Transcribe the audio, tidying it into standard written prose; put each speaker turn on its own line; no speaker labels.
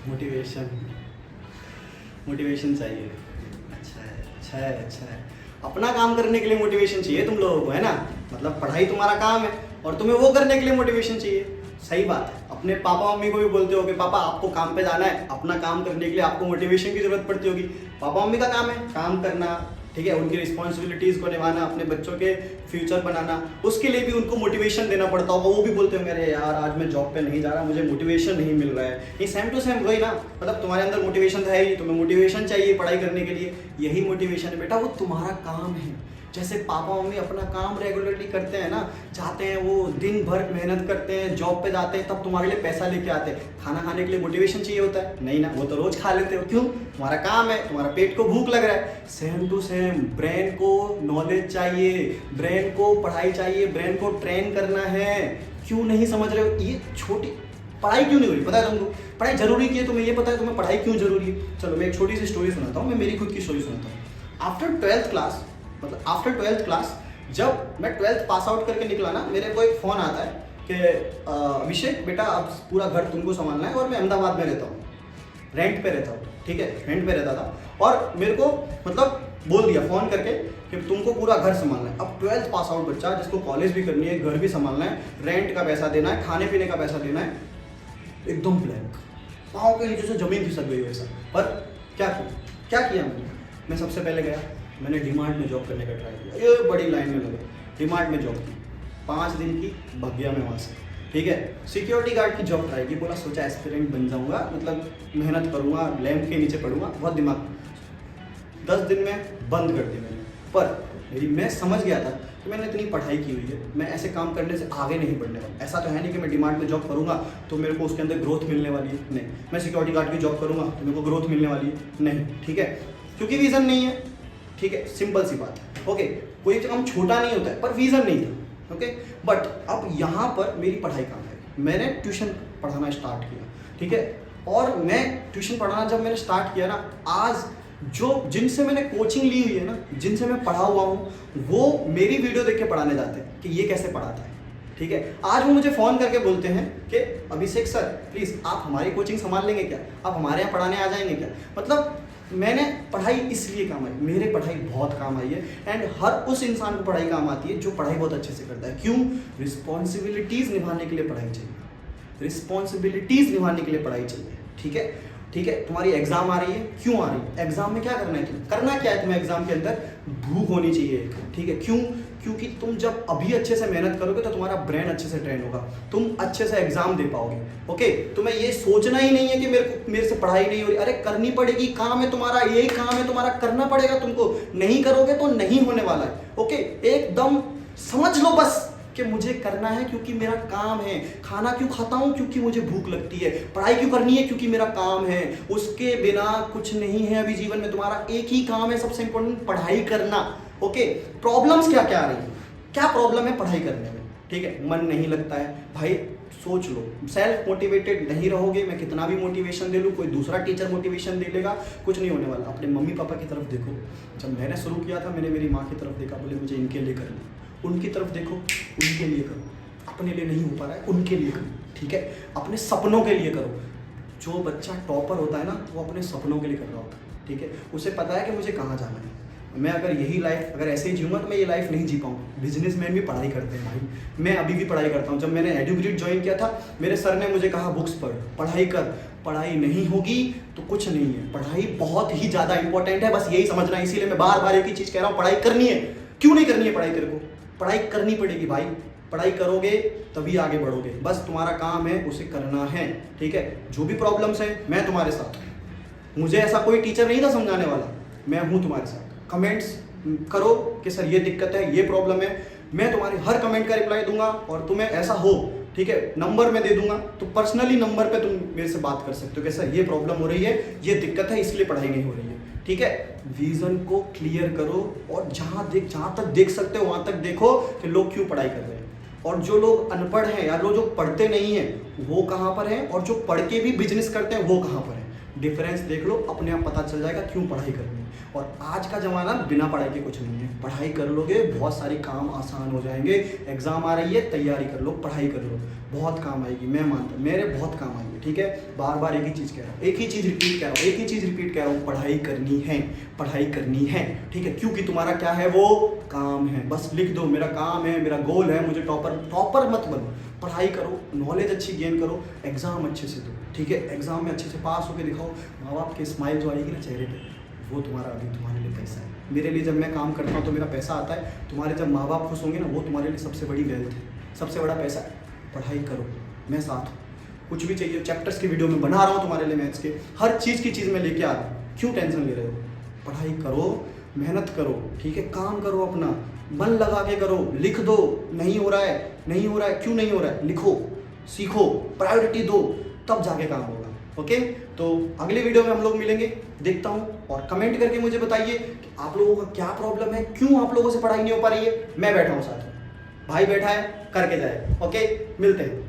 Motivation motivation चाहिए। अच्छा है। अपना काम करने के लिए मोटिवेशन चाहिए तुम लोगों को, है ना? मतलब पढ़ाई तुम्हारा काम है और तुम्हें वो करने के लिए मोटिवेशन चाहिए। सही बात है। अपने पापा मम्मी को भी बोलते हो कि पापा आपको काम पे जाना है, अपना काम करने के लिए आपको मोटिवेशन की जरूरत पड़ती होगी। पापा मम्मी का काम है काम करना, ठीक है, उनकी रिस्पॉन्सिबिलिटीज़ को निभाना, अपने बच्चों के फ्यूचर बनाना, उसके लिए भी उनको मोटिवेशन देना पड़ता होगा। वो भी बोलते होंगे अरे यार आज मैं जॉब पे नहीं जा रहा, मुझे मोटिवेशन नहीं मिल रहा है। ये सेम टू सेम वही ना, मतलब तुम्हारे अंदर मोटिवेशन तो है ही, तुम्हें मोटिवेशन चाहिए पढ़ाई करने के लिए। यही मोटिवेशन है बेटा, वो तुम्हारा काम है। जैसे पापा मम्मी अपना काम रेगुलरली करते हैं ना, चाहते हैं वो दिन भर मेहनत करते हैं, जॉब पे जाते हैं, तब तुम्हारे लिए पैसा लेके आते हैं। खाना खाने के लिए मोटिवेशन चाहिए होता है? नहीं ना, वो तो रोज खा लेते हो। क्यों? तुम्हारा काम है, तुम्हारा पेट को भूख लग रहा है। सेम टू सेम ब्रेन को नॉलेज चाहिए, ब्रेन को पढ़ाई चाहिए, ब्रेन को ट्रेन करना है। क्यों नहीं समझ रहे हो? ये छोटी पढ़ाई क्यों नहीं हो रही पता है तुमको? पढ़ाई जरूरी की है, तुम्हें ये पता है तुम्हें पढ़ाई क्यों जरूरी है? चलो मैं एक छोटी सी स्टोरी सुनाता हूँ, मैं मेरी खुद की स्टोरी सुनाता हूँ। आफ्टर ट्वेल्थ क्लास जब मैं 12th पास आउट करके निकला ना, मेरे को एक फ़ोन आता है कि अभिषेक बेटा अब पूरा घर तुमको संभालना है। और मैं अहमदाबाद में रहता हूँ, रेंट पे रहता हूँ, ठीक है, रेंट पे रहता था। और मेरे को मतलब बोल दिया फ़ोन करके कि तुमको पूरा घर संभालना है। अब 12th पास आउट बच्चा जिसको कॉलेज भी करनी है, घर भी संभालना है, रेंट का पैसा देना है, खाने पीने का पैसा देना है, एकदम ब्लैंक, पाँव के नीचे से ज़मीन खिसक गई वैसा। पर क्या किया मैं सबसे पहले गया, मैंने डीमार्ट में जॉब करने का ट्राई किया। ये बड़ी लाइन में लगे, डीमार्ट में जॉब की, 5 दिन की, भाग गया मैं वहाँ से, ठीक है। सिक्योरिटी गार्ड की जॉब ट्राई की, बोला सोचा एस्पिरेंट बन जाऊँगा, मतलब मेहनत करूँगा, लैंप के नीचे पढ़ूंगा, बहुत दिमाग। 10 दिन में बंद कर दी मैंने। पर मैं समझ गया था कि मैंने इतनी पढ़ाई की हुई है, मैं ऐसे काम करने से आगे नहीं बढ़ने वाला। ऐसा तो है नहीं कि मैं डीमार्ट में जॉब करूँगा तो मेरे को उसके अंदर ग्रोथ मिलने वाली है, नहीं। मैं सिक्योरिटी गार्ड की जॉब करूँगा तो मेरे को ग्रोथ मिलने वाली है, नहीं, ठीक है, क्योंकि विज़न नहीं है, ठीक है, सिंपल सी बात है। ओके, कोई काम छोटा नहीं होता है, पर विज़न नहीं था। ओके, बट अब यहाँ पर मेरी पढ़ाई काम है। मैंने ट्यूशन पढ़ाना स्टार्ट किया, ठीक है, और मैं ट्यूशन पढ़ाना जब मैंने स्टार्ट किया ना, आज जो जिनसे मैंने कोचिंग ली हुई है ना, जिनसे मैं पढ़ा हुआ हूँ, वो मेरी वीडियो देख के पढ़ाने जाते हैं कि ये कैसे पढ़ाता है, ठीक है। आज वो मुझे फ़ोन करके बोलते हैं कि अभिषेक सर प्लीज़ आप हमारी कोचिंग संभाल लेंगे क्या, आप हमारे यहाँ पढ़ाने आ जाएंगे क्या। मतलब मैंने पढ़ाई इसलिए काम आई, मेरे पढ़ाई बहुत काम आई है। एंड हर उस इंसान को पढ़ाई काम आती है जो पढ़ाई बहुत अच्छे से करता है। क्यों? रिस्पॉन्सिबिलिटीज़ निभाने के लिए पढ़ाई चाहिए, रिस्पॉन्सिबिलिटीज़ निभाने के लिए पढ़ाई चाहिए, ठीक है, ठीक है। तुम्हारी एग्जाम आ रही है, क्यों आ रही है? एग्जाम में क्या करना है तुम्हें? करना क्या है तुम्हें एग्जाम के अंदर? भूख होनी चाहिए, ठीक है। क्यों? क्योंकि तुम जब अभी अच्छे से मेहनत करोगे तो तुम्हारा ब्रेन अच्छे से ट्रेन होगा, तुम अच्छे से एग्जाम दे पाओगे। ओके, तुम्हें ये सोचना ही नहीं है कि मेरे से पढ़ाई नहीं हो रही। अरे करनी पड़ेगी, काम है तुम्हारा, यही काम है तुम्हारा, करना पड़ेगा तुमको। नहीं करोगे तो नहीं होने वाला है। ओके, एकदम समझ लो बस कि मुझे करना है क्योंकि मेरा काम है। खाना क्यों खाता हूँ? क्योंकि मुझे भूख लगती है। पढ़ाई क्यों करनी है? क्योंकि मेरा काम है। उसके बिना कुछ नहीं है अभी जीवन में। तुम्हारा एक ही काम है सबसे इंपॉर्टेंट, पढ़ाई करना। ओके, प्रॉब्लम्स क्या क्या आ रही है? क्या प्रॉब्लम है पढ़ाई करने में? ठीक है, मन नहीं लगता है भाई, सोच लो, सेल्फ मोटिवेटेड नहीं रहोगे, मैं कितना भी मोटिवेशन दे लूँ, कोई दूसरा टीचर मोटिवेशन दे लेगा, कुछ नहीं होने वाला। अपने मम्मी पापा की तरफ देखो, जब मैंने शुरू किया था मैंने मेरी माँ की तरफ देखा, बोले मुझे इनके लिए करना। उनकी तरफ देखो, उनके लिए करो। अपने लिए नहीं हो पा रहा है, उनके लिए करो, ठीक है। अपने सपनों के लिए करो। जो बच्चा टॉपर होता है ना, वो अपने सपनों के लिए कर रहा होता है, ठीक है। उसे पता है कि मुझे कहाँ जाना है। मैं अगर यही लाइफ अगर ऐसे ही जीऊँगा तो मैं ये लाइफ नहीं जी पाऊँगा। बिजनेसमैन भी पढ़ाई करते हैं भाई, मैं अभी भी पढ़ाई करता हूँ। जब मैंने एडुग्रिड ज्वाइन किया था, मेरे सर ने मुझे कहा बुक्स पढ़, पढ़ाई कर, पढ़ाई नहीं होगी तो कुछ नहीं है। पढ़ाई बहुत ही ज़्यादा इंपॉर्टेंट है, बस यही समझना है। इसीलिए मैं बार बार एक ही चीज़ कह रहा हूँ, पढ़ाई करनी है। क्यों नहीं करनी है पढ़ाई? तेरे को पढ़ाई करनी पड़ेगी भाई, पढ़ाई करोगे तभी आगे बढ़ोगे। बस तुम्हारा काम है उसे करना है, ठीक है। जो भी प्रॉब्लम्स हैं मैं तुम्हारे साथ हूँ। मुझे ऐसा कोई टीचर नहीं था समझाने वाला, मैं हूँ तुम्हारे साथ। कमेंट्स करो कि सर ये दिक्कत है, ये प्रॉब्लम है, मैं तुम्हारे हर कमेंट का रिप्लाई दूंगा। और तुम्हें ऐसा हो, ठीक है, नंबर में दे दूंगा, तो पर्सनली नंबर पे तुम मेरे से बात कर सकते हो कि सर ये प्रॉब्लम हो रही है, ये दिक्कत है, इसलिए पढ़ाई नहीं हो रही है, ठीक है। विजन को क्लियर करो और जहाँ तक देख सकते हो वहाँ तक देखो कि लोग क्यों पढ़ाई कर रहे हैं। और जो लोग अनपढ़ हैं या लोग जो पढ़ते नहीं हैं वो कहाँ पर हैं, और जो पढ़ के भी बिजनेस करते हैं वो कहाँ पर हैं। डिफरेंस देख लो, अपने आप पता चल जाएगा क्यों पढ़ाई करनी है। और आज का ज़माना बिना पढ़ाई के कुछ नहीं है। पढ़ाई कर लोगे बहुत सारी काम आसान हो जाएंगे। एग्ज़ाम आ रही है, तैयारी कर लो, पढ़ाई कर लो, बहुत काम आएगी। मैं मानता हूँ, मेरे बहुत काम आएगी। ठीक है, बार बार एक ही चीज़ कह रहा हूँ, एक ही चीज़ रिपीट कह रहा हूँ, पढ़ाई करनी है, पढ़ाई करनी है। ठीक है, क्योंकि तुम्हारा क्या है, वो काम है। बस लिख दो, मेरा काम है, मेरा गोल है, मुझे टॉपर मत बनो। पढ़ाई करो, नॉलेज अच्छी गेन करो, एग्ज़ाम अच्छे से दो। ठीक है, एग्ज़ाम में अच्छे से पास होकर दिखाओ। माँ बाप के स्माइल जो आएगी ना चेहरे पे, वो तुम्हारे लिए पैसा है। मेरे लिए जब मैं काम करता हूँ तो मेरा पैसा आता है। तुम्हारे जब माँ बाप खुश होंगे ना, वो तुम्हारे लिए सबसे बड़ी वेल्थ है, सबसे बड़ा पैसा है। पढ़ाई करो, मैं साथ हूँ। कुछ भी चाहिए, चैप्टर्स की वीडियो में बना रहा हूँ तुम्हारे लिए, मैथ्स के हर चीज़ की चीज़ मैं लेके आ रहा हूँ। क्यों टेंशन ले रहे हो? पढ़ाई करो, मेहनत करो। ठीक है, काम करो, अपना मन लगा के करो, लिख दो। नहीं हो रहा है, क्यों नहीं हो रहा है, लिखो, सीखो, प्रायोरिटी दो, तब जाके काम होगा। ओके, तो अगले वीडियो में हम लोग मिलेंगे, देखता हूँ। और कमेंट करके मुझे बताइए कि आप लोगों का क्या प्रॉब्लम है, क्यों आप लोगों से पढ़ाई नहीं हो पा रही है। मैं बैठा हूँ साथ में, भाई बैठा है, करके जाए। ओके, मिलते हैं।